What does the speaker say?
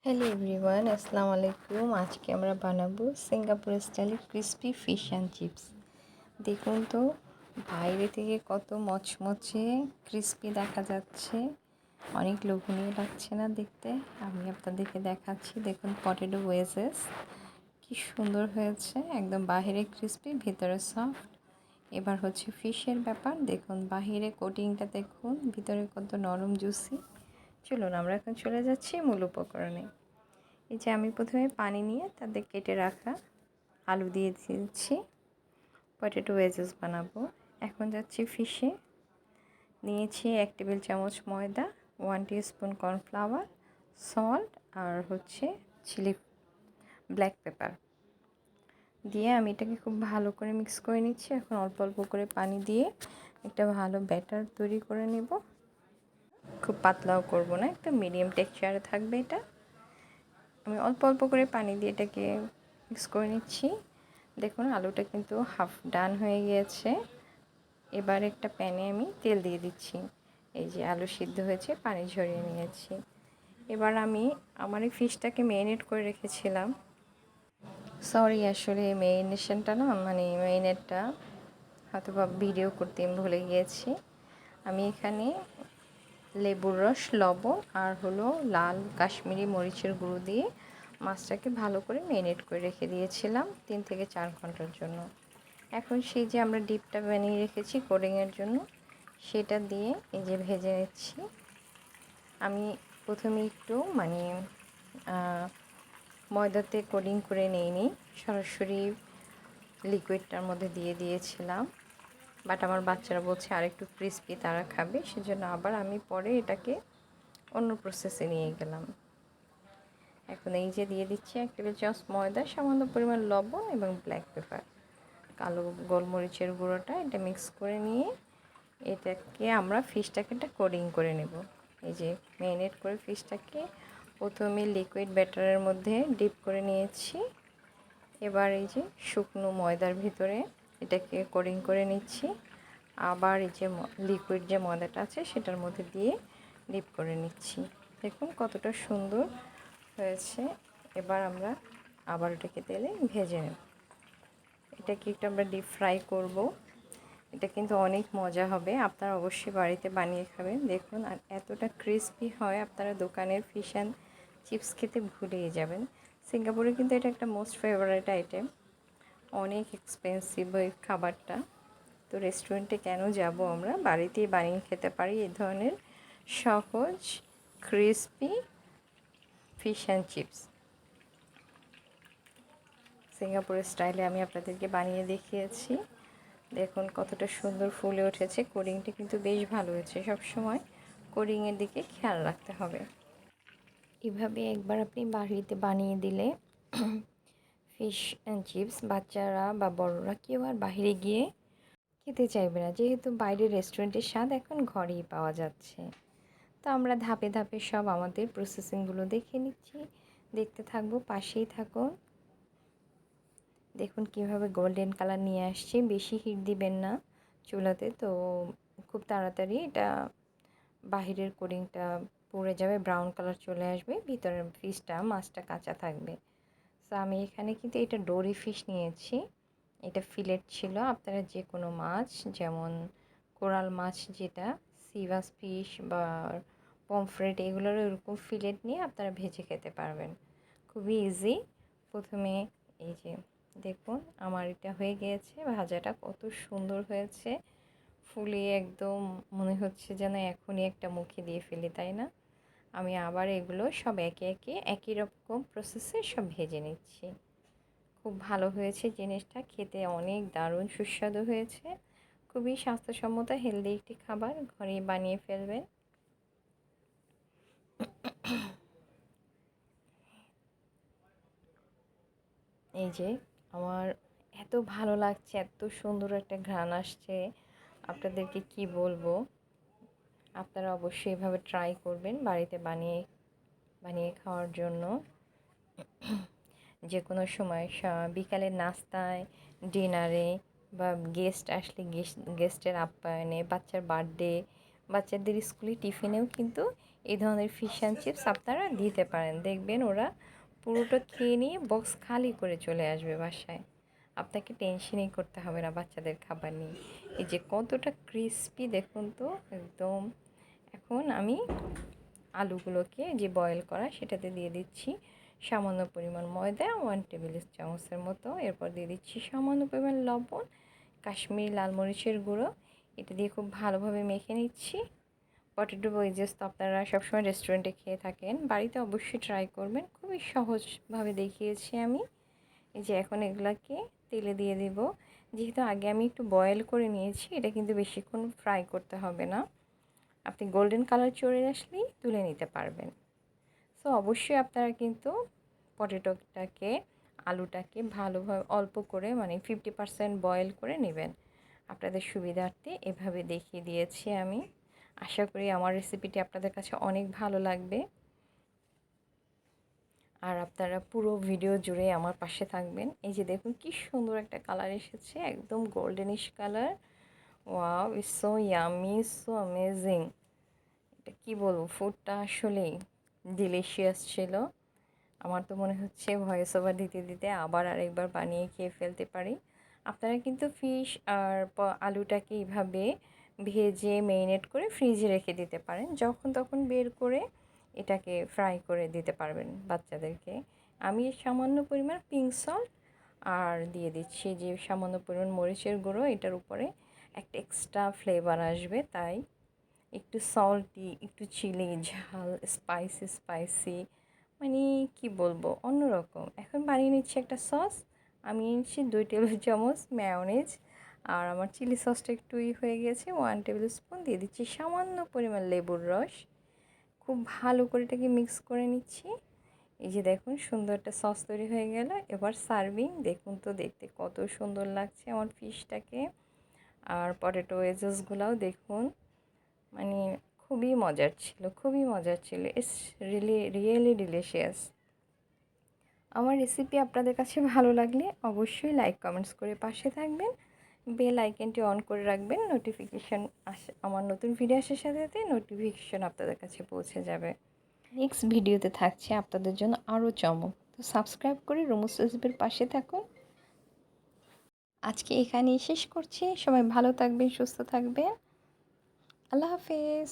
Hello everyone, আসসালামু আলাইকুম। আজকে আমরা বানাবো সিঙ্গাপুর স্টাইলে ক্রিসপি ফিশ অ্যান্ড চিপস। দেখুন তো বাইরে থেকে কত মচমচে ক্রিসপি দেখা যাচ্ছে, অনেক লোভনীয় লাগছে না দেখতে? আমি আপনাদেরকে দেখাচ্ছি। দেখুন পটেটো ওয়েজেস কি সুন্দর হয়েছে, একদম বাহিরে ক্রিসপি ভিতরে সফট। এবার হচ্ছে ফিশের ব্যাপার। দেখুন বাহিরে কোটিংটা দেখুন, ভিতরে কত নরম জুসি। চলুন আমরা এখন চলে যাচ্ছি মূল উপকরণে। এই যে আমি প্রথমে পানি নিয়ে তাতে কেটে রাখা আলু দিয়ে দিচ্ছি, পটেটো ওয়েজেস বানাবো। এখন যাচ্ছি ফিশে। নিয়েছি 1 টেবিল চামচ ময়দা, 1 টিস্পুন কর্নফ্লাওয়ার, সল্ট আর হচ্ছে চিলি ব্ল্যাক পেপার দিয়ে আমি এটাকে খুব ভালো করে মিক্স করে নিচ্ছি। এখন অল্প অল্প করে পানি দিয়ে একটা ভালো ব্যাটার তৈরি করে নেব। খুব পাতলাও করব না, একটা মিডিয়াম টেক্সচারে থাকবে এটা। আমি অল্প অল্প করে পানি দিয়ে এটাকে মিক্স করে নিচ্ছি। দেখুন আলুটা কিন্তু হাফ ডান হয়ে গিয়েছে। এবার একটা প্যানে আমি তেল দিয়ে দিচ্ছি। এই যে আলু সিদ্ধ হয়েছে, পানি ঝরিয়ে নিয়েছি। এবার আমি আমার এই ফিশটাকে ম্যারিনেট করে রেখেছিলাম। সরি, আসলে ম্যারিনেশনটা না, মানে ম্যারিনেটটা হয়তো বা ভিডিও করতে আমি ভুলে গিয়েছি। আমি এখানে লেবুর রস, লবণ আর হলো লাল কাশ্মীরি মরিচের গুঁড়ো দিয়ে মাছটাকে ভালো করে ম্যারিনেট করে রেখে দিয়েছিলাম 3 থেকে 4 ঘন্টার জন্য। এখন সেই যে আমরা ডিপটা বানিয়ে রেখেছি কোডিংয়ের জন্য, সেটা দিয়ে এই যে ভেজে নিচ্ছি। আমি প্রথমে একটু ময়দাতে কোডিং করে নিইনি, সরাসরি লিকুইডটার মধ্যে দিয়ে দিয়েছিলাম। বাট আমার বাচ্চারা বলছে আরেকটু ক্রিস্পি তারা খাবে, সেজন্য আবার আমি পরে এটাকে অন্য প্রসেসে নিয়ে গেলাম। এখন এই যে দিয়ে দিচ্ছি 1 টেবিল চামচ ময়দা, সামান্য পরিমাণ লবণ এবং ব্ল্যাক পেপার, কালো গোলমরিচের গুঁড়োটা, এটা মিক্স করে নিয়ে এটাকে আমরা ফিশটাকে একটা কোডিং করে নেব। এই যে ম্যারিনেট করে ফিশটাকে প্রথমে লিকুইড ব্যাটারের মধ্যে ডিপ করে নিয়েছি। এবার এই যে শুকনো ময়দার ভিতরে এটাকে কোডিং করে নিচ্ছি। আবার এই যে লিকুইড যে ময়দাটা আছে সেটার মধ্যে দিয়ে ডিপ করে নিচ্ছি। দেখুন কতটা সুন্দর হয়েছে। এবার আমরা আবার এটাকে তেলে ভেজে নেব। এটাকে একটু আমরা ডিপ ফ্রাই করব। এটা কিন্তু অনেক মজা হবে, আপনারা অবশ্যই বাড়িতে বানিয়ে খাবেন। দেখুন আর এতটা ক্রিস্পি হয়, আপনারা দোকানের ফিশ অ্যান্ড চিপস খেতে ভুলেই যাবেন। সিঙ্গাপুরে কিন্তু এটা একটা মোস্ট ফেভারিট আইটেম। অনেক এক্সপেন্সিভ ওই খাবারটা, তো রেস্টুরেন্টে কেন যাব, আমরা বাড়িতেই বানিয়ে খেতে পারি এই ধরনের সহজ ক্রিস্পি ফিশ অ্যান্ড চিপস। সিঙ্গাপুরের স্টাইলে আমি আপনাদেরকে বানিয়ে দেখিয়েছি। দেখুন কতটা সুন্দর ফুলে উঠেছে। কোডিংটা কিন্তু বেশ ভালো হয়েছে। সবসময় কোডিংয়ের দিকে খেয়াল রাখতে হবে। এভাবে একবার আপনি বাড়িতে বানিয়ে দিলে ফিশ অ্যান্ড চিপস বাচ্চারা বা বড়রা কেউ আর বাইরে গিয়ে খেতে চাইবে না, যেহেতু বাইরের রেস্টুরেন্টের স্বাদ এখন ঘরেই পাওয়া যাচ্ছে। তো আমরা ধাপে ধাপে সব আমাদের প্রসেসিংগুলো দেখে নিচ্ছি, দেখতে থাকবো, পাশেই থাকুন। দেখুন কিভাবে গোল্ডেন কালার নিয়ে আসছে। বেশি হিট দিবেন না চুলাতে, তো খুব তাড়াতাড়ি এটা বাহিরের কোডিংটা পুড়ে যাবে, ব্রাউন কালার চলে আসবে, ভিতরের ফিশটা মাছটা কাঁচা থাকবে। তো আমি এখানে কিন্তু এটা ডোরি ফিশ নিয়েছি, এটা ফিলেট ছিল। আপনারা যে কোনো মাছ, যেমন কোরাল মাছ যেটা, সিভাস ফিশ বা পমফ্রেট, এগুলোর এরকম ফিলেট নিয়ে আপনারা ভেজে খেতে পারবেন, খুবই ইজি। প্রথমে এই যে দেখুন আমার এটা হয়ে গিয়েছে, ভাজাটা কত সুন্দর হয়েছে, ফুলিয়ে একদম মনে হচ্ছে যেন এখনই একটা মুখে দিয়ে ফেলি, তাই না? আমি আবার এগুলো সব একে একে একই রকম প্রসেসে সব ভেজে নিচ্ছি। খুব ভালো হয়েছে জিনিসটা, খেতে অনেক দারুণ সুস্বাদু হয়েছে। খুবই স্বাস্থ্যসম্মত হেলদি একটি খাবার, ঘরেই বানিয়ে ফেলবেন। এই যে আমার এত ভালো লাগছে, এত সুন্দর একটা ঘ্রাণ আসছে, আপনাদেরকে কি বলবো। আপনারা অবশ্যই এভাবে ট্রাই করবেন বাড়িতে বানিয়ে বানিয়ে খাওয়ার জন্য। যে কোনো সময় বিকালের নাস্তায়, ডিনারে বা গেস্ট আসলে গেস্টের আপ্যায়নে, বাচ্চার বার্থডে বাচ্চাদের স্কুলে টিফিনেও কিন্তু এই ধরনের ফিশ অ্যান্ড চিপস আপনারা দিতে পারেন। দেখবেন ওরা পুরোটা খেয়ে নিয়ে বক্স খালি করে চলে আসবে বাসায়। আপনাকে টেনশনই করতে হবে না বাচ্চাদের খাবার নিয়ে। এই যে কতটা ক্রিস্পি দেখুন তো একদম। এখন আমি আলুগুলোকে যে বয়েল করা সেটাতে দিয়ে দিচ্ছি সামান্য পরিমাণ ময়দা, 1 টেবিল চামচের মতো। এরপর দিয়ে দিচ্ছি সামান্য পরিমাণ লবণ, কাশ্মীরি লাল মরিচের গুঁড়ো। এটা দিয়ে খুব ভালোভাবে মেখে নিচ্ছি। পটেটো ওয়েজেস তো আপনারা সবসময় রেস্টুরেন্টে খেয়ে থাকেন, বাড়িতে অবশ্যই ট্রাই করবেন। খুবই সহজভাবে দেখিয়েছি আমি। এই যে এখন এগুলাকে তেলে দিয়ে দেব। যেহেতু আগে আমি একটু বয়েল করে নিয়েছি, এটা কিন্তু বেশিক্ষণ ফ্রাই করতে হবে না। আপনি গোল্ডেন কালার চলে আসলেই তুলে নিতে পারবেন। সো অবশ্যই আপনারা কিন্তু পটেটোটাকে আলুটাকে ভালোভাবে অল্প করে মানে 50% বয়েল করে নেবেন। আপনাদের সুবিধার্থে এভাবে দেখিয়ে দিয়েছি আমি। আশা করি আমার রেসিপিটি আপনাদের কাছে অনেক ভালো লাগবে। আর আপনারা পুরো ভিডিও জুড়ে আমার পাশে থাকবেন। এই যে দেখুন কি সুন্দর একটা কালার এসেছে, একদম goldenish colour. Wow, it's so yummy, so amazing. এটা কী বলবো, ফুডটা আসলেই ডিলিশিয়াস ছিল। আমার তো মনে হচ্ছে ভয়েস ওভার দিতে দিতে আবার আরেকবার বানিয়ে খেয়ে ফেলতে পারি। আপনারা কিন্তু ফিশ আর আলুটাকে এইভাবে ভেজে মেরিনেট করে ফ্রিজে রেখে দিতে পারেন, যখন তখন বের করে এটাকে ফ্রাই করে দিতে পারবেন বাচ্চাদেরকে। আমি সামান্য পরিমাণ পিঙ্ক সল্ট আর দিয়ে দিচ্ছি যে সামান্য পরিমাণ মরিচের গুঁড়ো, এটার উপরে একটা এক্সট্রা ফ্লেভার আসবে, তাই একটু সল্টি, একটু চিলি, ঝাল, স্পাইসি স্পাইসি, মানে কি বলবো, অন্যরকম। এখন বানিয়ে নিচ্ছি একটা সস। আমি নিচ্ছি 2 টেবিল চামচ ম্যায়োনিজ, আর আমার চিলি সসটা একটু হয়ে গেছে, 1 টেবিল স্পুন দিয়ে দিচ্ছি সামান্য পরিমাণ লেবুর রস। খুব ভালো করে এটাকে মিক্স করে নিচ্ছি। এই যে দেখুন সুন্দর একটা সস তৈরি হয়ে গেল। এবার সার্ভিং, দেখুন তো দেখতে কত সুন্দর লাগছে আমার ফিশটাকে। আর পটেটো ওয়েজেসগুলোও দেখুন, মানে খুবই মজার ছিল, খুবই মজার ছিল। It's really delicious. আমার রেসিপি আপনাদের কাছে ভালো লাগলে অবশ্যই লাইক কমেন্টস করে পাশে থাকবেন। বেল আইকনটি অন করে রাখবেন, নোটিফিকেশান আমার নতুন ভিডিও আসার সাথে সাথে নোটিফিকেশান আপনাদের কাছে পৌঁছে যাবে। নেক্সট ভিডিওতে থাকছে আপনাদের জন্য আরও চমক। তো সাবস্ক্রাইব করে রুমুস রেসিপির পাশে থাকুন। আজকে এখানেই শেষ করছি। সবাই ভালো থাকবেন, সুস্থ থাকবেন। আল্লাহ হাফেজ।